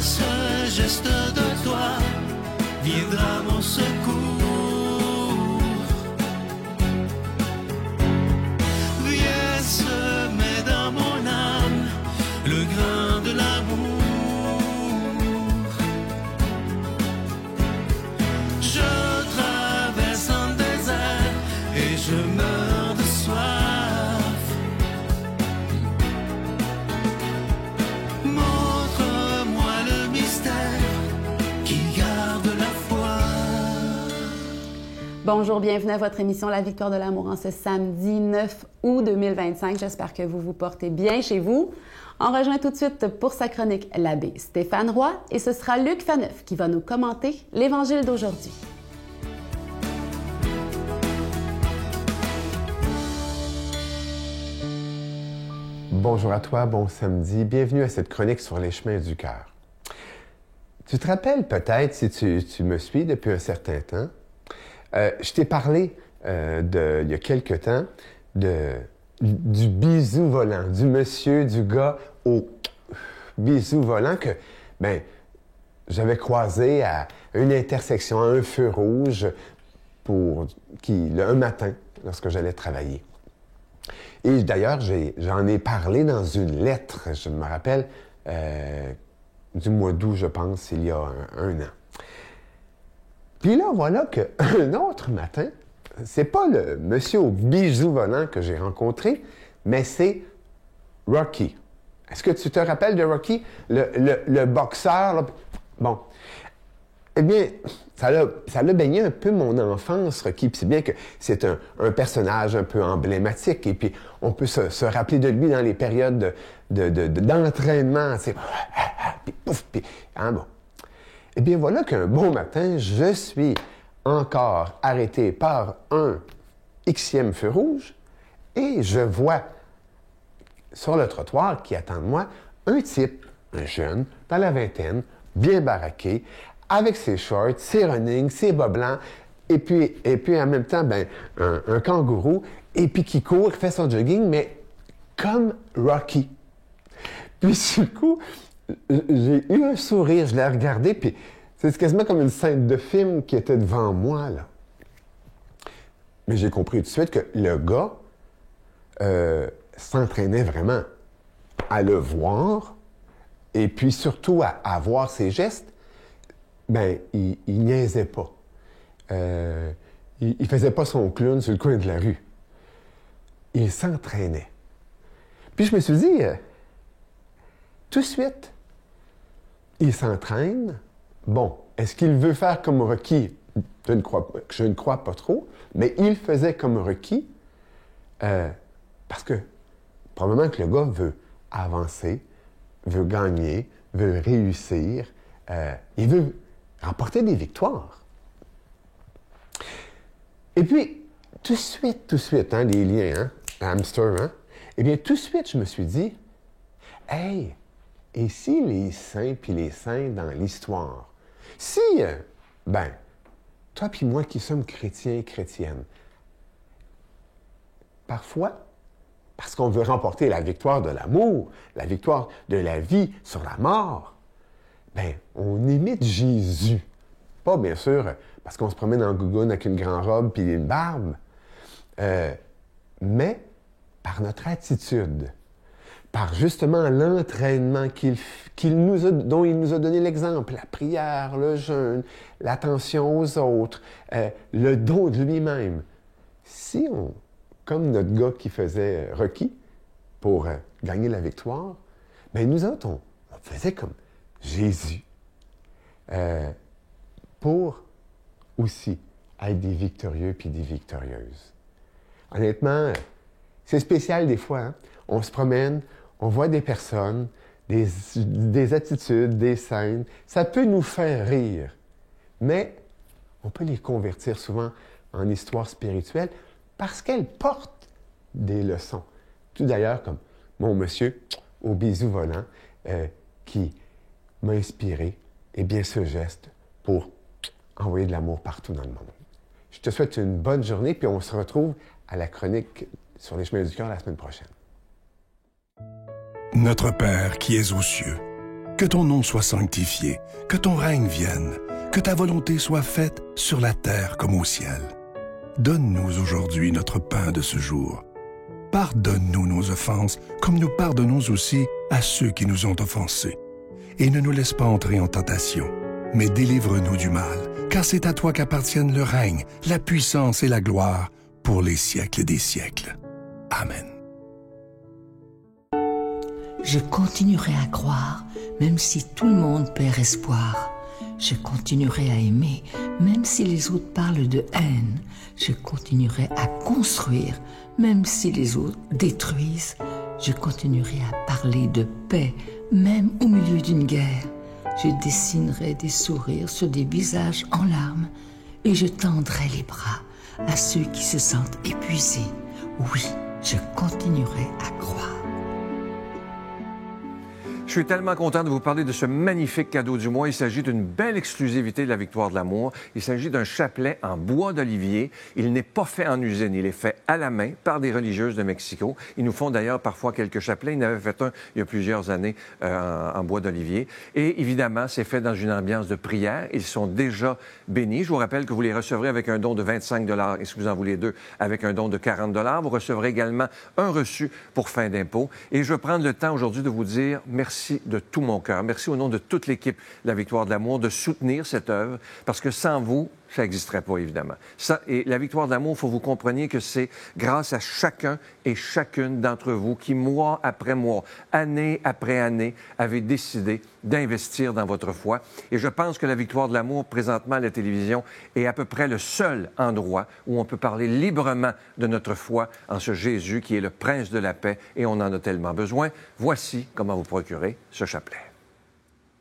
ce geste de toi viendra mon secours. Viens semer dans mon âme le grain de l'amour. Je traverse un désert et je meurs de soif. Montre-moi le mystère qui garde la foi. Bonjour, bienvenue à votre émission La Victoire de l'amour en ce samedi 9 août 2025. J'espère que vous vous portez bien chez vous. On rejoint tout de suite pour sa chronique l'abbé Stéphane Roy et ce sera Luc Faneuf qui va nous commenter l'Évangile d'aujourd'hui. Bonjour à toi, bon samedi. Bienvenue à cette chronique sur les chemins du cœur. Tu te rappelles peut-être, si tu me suis depuis un certain temps, je t'ai parlé il y a quelque temps du bisou volant, du monsieur, du gars au bisou volant que j'avais croisé à une intersection, à un feu rouge, un matin, lorsque j'allais travailler. Et d'ailleurs, j'en ai parlé dans une lettre, je me rappelle, du mois d'août, je pense, il y a un an. Puis là, voilà qu'un autre matin, c'est pas le monsieur au bisou volant que j'ai rencontré, mais c'est Rocky. Est-ce que tu te rappelles de Rocky, le boxeur? Là? Bon. Eh bien, ça a baigné un peu mon enfance, Rocky. Puis c'est bien que c'est un personnage un peu emblématique. Et puis, on peut se rappeler de lui dans les périodes d'entraînement. C'est puis pouf, puis... Hein, bon. Eh bien, voilà qu'un bon matin, je suis encore arrêté par un Xème feu rouge et je vois sur le trottoir qui attend de moi un type, un jeune, dans la vingtaine, bien baraqué, avec ses shorts, ses running, ses bas blancs, et puis en même temps, un kangourou, et puis qui court, qui fait son jogging, mais comme Rocky. Puis du coup, j'ai eu un sourire, je l'ai regardé, puis c'est quasiment comme une scène de film qui était devant moi, là. Mais j'ai compris tout de suite que le gars s'entraînait vraiment à le voir, et puis surtout à voir ses gestes. Il niaisait pas. Il faisait pas son clown sur le coin de la rue. Il s'entraînait. Puis je me suis dit, tout de suite, il s'entraîne. Bon, est-ce qu'il veut faire comme Rocky? Je ne crois pas trop, mais il faisait comme Rocky parce que probablement que le gars veut avancer, veut gagner, veut réussir, il veut remporter des victoires. Et puis, tout de suite, hein, les liens, hamster, hein? Eh bien, tout de suite, je me suis dit, hey, et si les saints puis les saintes dans l'histoire, si, toi puis moi qui sommes chrétiens et chrétiennes, parfois, parce qu'on veut remporter la victoire de l'amour, la victoire de la vie sur la mort, on imite Jésus. Pas, bien sûr, parce qu'on se promène en gougoune avec une grande robe puis une barbe, mais par notre attitude, par justement l'entraînement dont il nous a donné l'exemple, la prière, le jeûne, l'attention aux autres, le don de lui-même. Si on, comme notre gars qui faisait Rocky pour gagner la victoire, nous autres, on faisait comme Jésus, pour aussi être des victorieux puis des victorieuses. Honnêtement, c'est spécial des fois. Hein? On se promène, on voit des personnes, des attitudes, des scènes. Ça peut nous faire rire, mais on peut les convertir souvent en histoire spirituelle parce qu'elles portent des leçons. Tout d'ailleurs comme mon monsieur au bisou volant qui m'a inspiré, et bien ce geste pour envoyer de l'amour partout dans le monde. Je te souhaite une bonne journée, puis on se retrouve à la chronique sur les chemins du cœur la semaine prochaine. Notre Père qui es aux cieux, Que ton nom soit sanctifié, que ton règne vienne, que ta volonté soit faite sur la terre comme au ciel. Donne-nous aujourd'hui notre pain de ce jour. Pardonne-nous nos offenses, comme nous pardonnons aussi à ceux qui nous ont offensés. Et ne nous laisse pas entrer en tentation, mais délivre-nous du mal, car c'est à toi qu'appartiennent le règne, la puissance et la gloire pour les siècles des siècles. Amen. Je continuerai à croire, même si tout le monde perd espoir. Je continuerai à aimer, même si les autres parlent de haine. Je continuerai à construire, même si les autres détruisent. Je continuerai à parler de paix, même au milieu d'une guerre. Je dessinerai des sourires sur des visages en larmes et je tendrai les bras à ceux qui se sentent épuisés. Oui, je continuerai à croire. Je suis tellement content de vous parler de ce magnifique cadeau du mois. Il s'agit d'une belle exclusivité de la Victoire de l'amour. Il s'agit d'un chapelet en bois d'olivier. Il n'est pas fait en usine. Il est fait à la main par des religieuses de Mexico. Ils nous font d'ailleurs parfois quelques chapelets. Ils en avaient fait un il y a plusieurs années en bois d'olivier. Et évidemment, c'est fait dans une ambiance de prière. Ils sont déjà bénis. Je vous rappelle que vous les recevrez avec un don de 25 $ et si vous en voulez deux, avec un don de 40 $. Vous recevrez également un reçu pour fin d'impôt. Et je veux prendre le temps aujourd'hui de vous dire merci de tout mon cœur. Merci au nom de toute l'équipe de la Victoire de l'amour de soutenir cette œuvre parce que sans vous, ça n'existerait pas, évidemment. Et la Victoire de l'amour, il faut que vous compreniez que c'est grâce à chacun et chacune d'entre vous qui, mois après mois, année après année, avez décidé d'investir dans votre foi. Et je pense que la Victoire de l'amour, présentement à la télévision, est à peu près le seul endroit où on peut parler librement de notre foi en ce Jésus qui est le Prince de la paix et on en a tellement besoin. Voici comment vous procurer ce chapelet.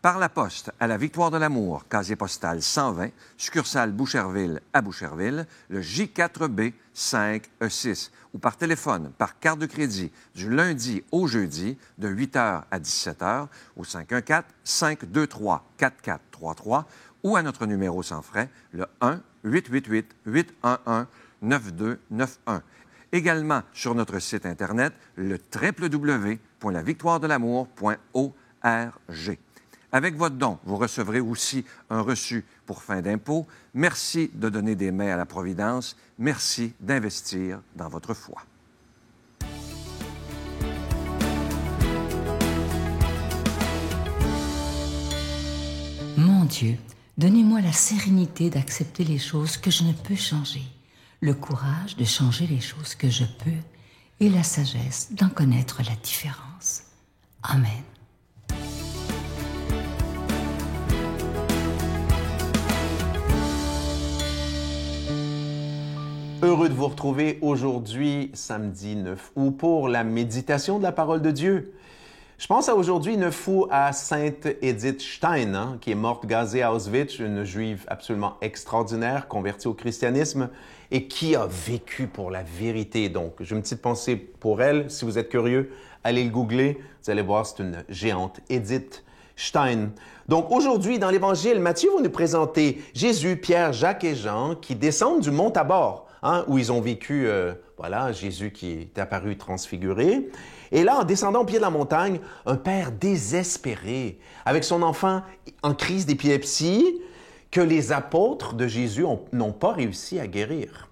Par la poste à la Victoire de l'amour, casier postal 120, succursale Boucherville à Boucherville, le J4B 5E6, ou par téléphone, par carte de crédit, du lundi au jeudi, de 8h à 17h, au 514-523-4433, ou à notre numéro sans frais, le 1-888-811-9291. Également sur notre site Internet, le www.lavictoiredelamour.org. Avec votre don, vous recevrez aussi un reçu pour fin d'impôt. Merci de donner des mains à la Providence. Merci d'investir dans votre foi. Mon Dieu, donnez-moi la sérénité d'accepter les choses que je ne peux changer, le courage de changer les choses que je peux et la sagesse d'en connaître la différence. Amen. Heureux de vous retrouver aujourd'hui, samedi 9 août, pour la méditation de la parole de Dieu. Je pense à aujourd'hui 9 août à Sainte Edith Stein, qui est morte gazée à Auschwitz, une juive absolument extraordinaire, convertie au christianisme et qui a vécu pour la vérité. Donc, j'ai une petite pensée pour elle. Si vous êtes curieux, allez le googler. Vous allez voir, c'est une géante, Edith Stein. Donc, aujourd'hui, dans l'Évangile, Matthieu va nous présenter Jésus, Pierre, Jacques et Jean qui descendent du mont Tabor. Où ils ont vécu, Jésus qui est apparu transfiguré. Et là, en descendant au pied de la montagne, un père désespéré, avec son enfant en crise d'épilepsie, que les apôtres de Jésus n'ont pas réussi à guérir.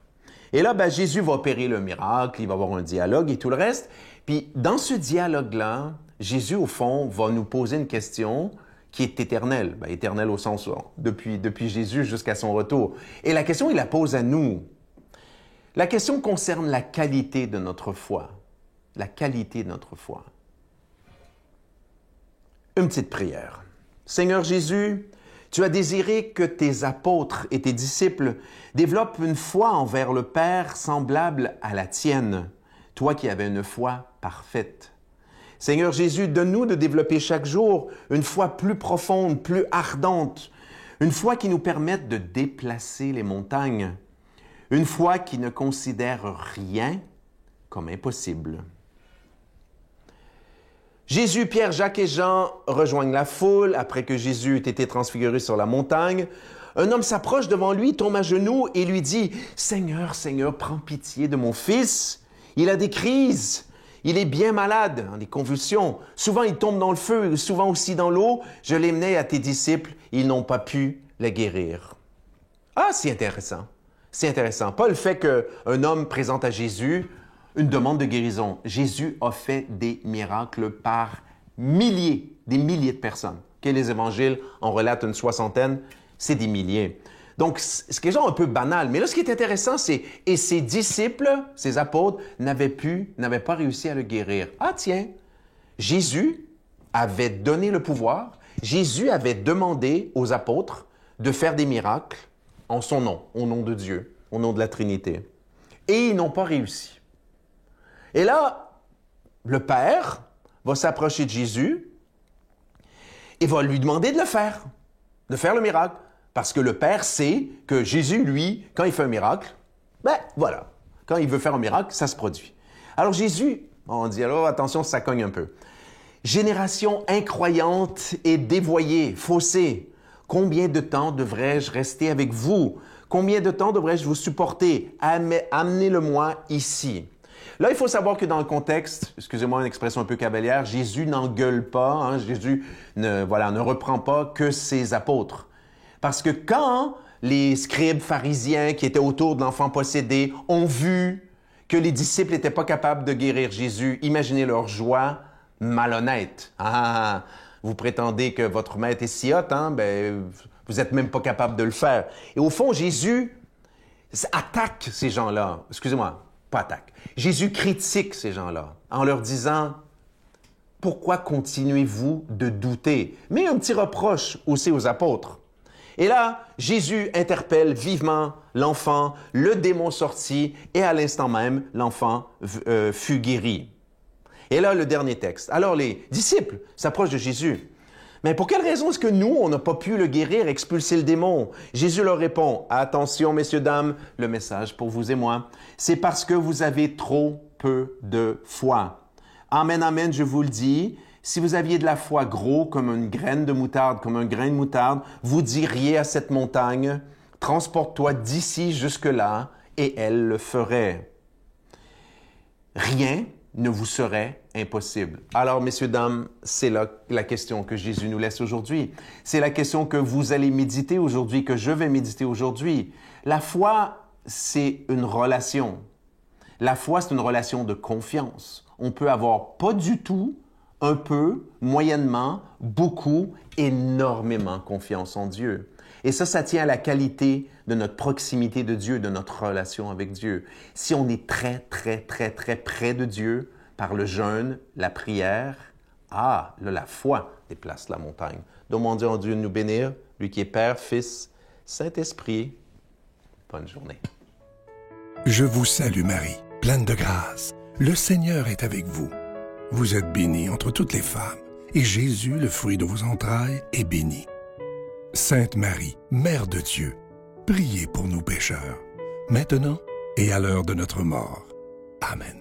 Et là, Jésus va opérer le miracle, il va avoir un dialogue et tout le reste. Puis, dans ce dialogue-là, Jésus, au fond, va nous poser une question qui est éternelle. Éternelle au sens depuis Jésus jusqu'à son retour. Et la question, il la pose à nous. La question concerne la qualité de notre foi. La qualité de notre foi. Une petite prière. Seigneur Jésus, tu as désiré que tes apôtres et tes disciples développent une foi envers le Père semblable à la tienne, toi qui avais une foi parfaite. Seigneur Jésus, donne-nous de développer chaque jour une foi plus profonde, plus ardente, une foi qui nous permette de déplacer les montagnes, une foi qui ne considère rien comme impossible. Jésus, Pierre, Jacques et Jean rejoignent la foule après que Jésus ait été transfiguré sur la montagne. Un homme s'approche devant lui, tombe à genoux et lui dit « Seigneur, Seigneur, prends pitié de mon fils. Il a des crises. Il est bien malade, des convulsions. Souvent, il tombe dans le feu, souvent aussi dans l'eau. Je l'ai mené à tes disciples, ils n'ont pas pu le guérir. » Ah, c'est intéressant. C'est intéressant. Pas le fait qu'un homme présente à Jésus une demande de guérison. Jésus a fait des miracles par milliers, des milliers de personnes. Okay, les évangiles en relatent une 60aine, c'est des milliers. Donc, c'est quelque chose un peu banal. Mais là, ce qui est intéressant, c'est « Et ses disciples, ses apôtres, n'avaient pas réussi à le guérir. » Ah tiens, Jésus avait donné le pouvoir. Jésus avait demandé aux apôtres de faire des miracles en son nom, au nom de Dieu, au nom de la Trinité. Et ils n'ont pas réussi. Et là, le Père va s'approcher de Jésus et va lui demander de le faire le miracle. Parce que le Père sait que Jésus, lui, quand il fait un miracle, ben voilà, quand il veut faire un miracle, ça se produit. Alors Jésus, on dit alors attention, ça cogne un peu. Génération incroyante et dévoyée, faussée. Combien de temps devrais-je rester avec vous? Combien de temps devrais-je vous supporter? Amenez-le-moi ici. Là, il faut savoir que dans le contexte, excusez-moi une expression un peu cavalière, Jésus n'engueule pas, hein, Jésus ne reprend pas que ses apôtres. Parce que quand les scribes pharisiens qui étaient autour de l'enfant possédé ont vu que les disciples n'étaient pas capables de guérir Jésus, imaginez leur joie malhonnête. Ah, vous prétendez que votre maître est si hot, hein? Ben, vous n'êtes même pas capable de le faire. Et au fond, Jésus attaque ces gens-là. Excusez-moi, pas attaque. Jésus critique ces gens-là en leur disant « Pourquoi continuez-vous de douter? » Mais un petit reproche aussi aux apôtres. Et là, Jésus interpelle vivement l'enfant, le démon sortit, et à l'instant même, l'enfant fut guéri. Et là, le dernier texte. Alors, les disciples s'approchent de Jésus. Mais pour quelle raison est-ce que nous, on n'a pas pu le guérir, expulser le démon? Jésus leur répond, « Attention, messieurs, dames, le message pour vous et moi, c'est parce que vous avez trop peu de foi. Amen, amen, je vous le dis. Si vous aviez de la foi gros comme une graine de moutarde, comme un grain de moutarde, vous diriez à cette montagne, « Transporte-toi d'ici jusque-là, et elle le ferait. » Rien ne vous serait impossible. Alors, messieurs, dames, c'est là la question que Jésus nous laisse aujourd'hui. C'est la question que vous allez méditer aujourd'hui, que je vais méditer aujourd'hui. La foi, c'est une relation. La foi, c'est une relation de confiance. On peut avoir pas du tout, un peu, moyennement, beaucoup, énormément confiance en Dieu. Et ça tient à la qualité de notre proximité de Dieu, de notre relation avec Dieu. Si on est très, très, très, très près de Dieu, par le jeûne, la prière, là, la foi déplace la montagne. Demandons à Dieu de nous bénir, lui qui est Père, Fils, Saint-Esprit. Bonne journée. Je vous salue Marie, pleine de grâce. Le Seigneur est avec vous. Vous êtes bénie entre toutes les femmes, et Jésus, le fruit de vos entrailles, est béni. Sainte Marie, Mère de Dieu, priez pour nous pécheurs, maintenant et à l'heure de notre mort. Amen.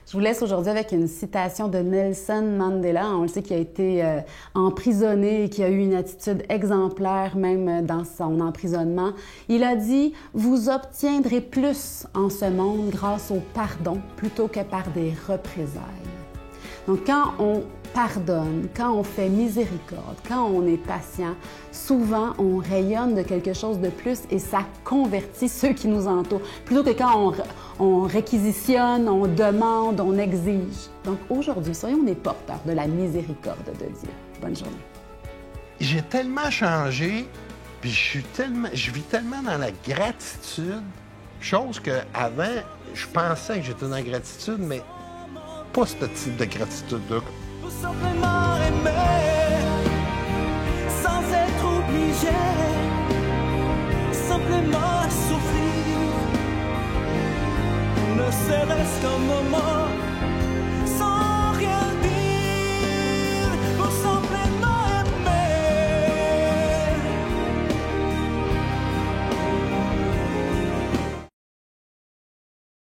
Je vous laisse aujourd'hui avec une citation de Nelson Mandela. On le sait qu'il a été emprisonné et qu'il a eu une attitude exemplaire même dans son emprisonnement. Il a dit « Vous obtiendrez plus en ce monde grâce au pardon plutôt que par des représailles. » Donc, quand on pardonne, quand on fait miséricorde, quand on est patient, souvent on rayonne de quelque chose de plus et ça convertit ceux qui nous entourent, plutôt que quand on réquisitionne, on demande, on exige. Donc aujourd'hui, soyons des porteurs de la miséricorde de Dieu. Bonne journée. J'ai tellement changé, puis je vis tellement dans la gratitude, chose qu'avant, je pensais que j'étais dans la gratitude, mais pas ce type de gratitude-là. Tout simplement aimer, sans être obligé, simplement souffrir, ne serait-ce qu'un moment.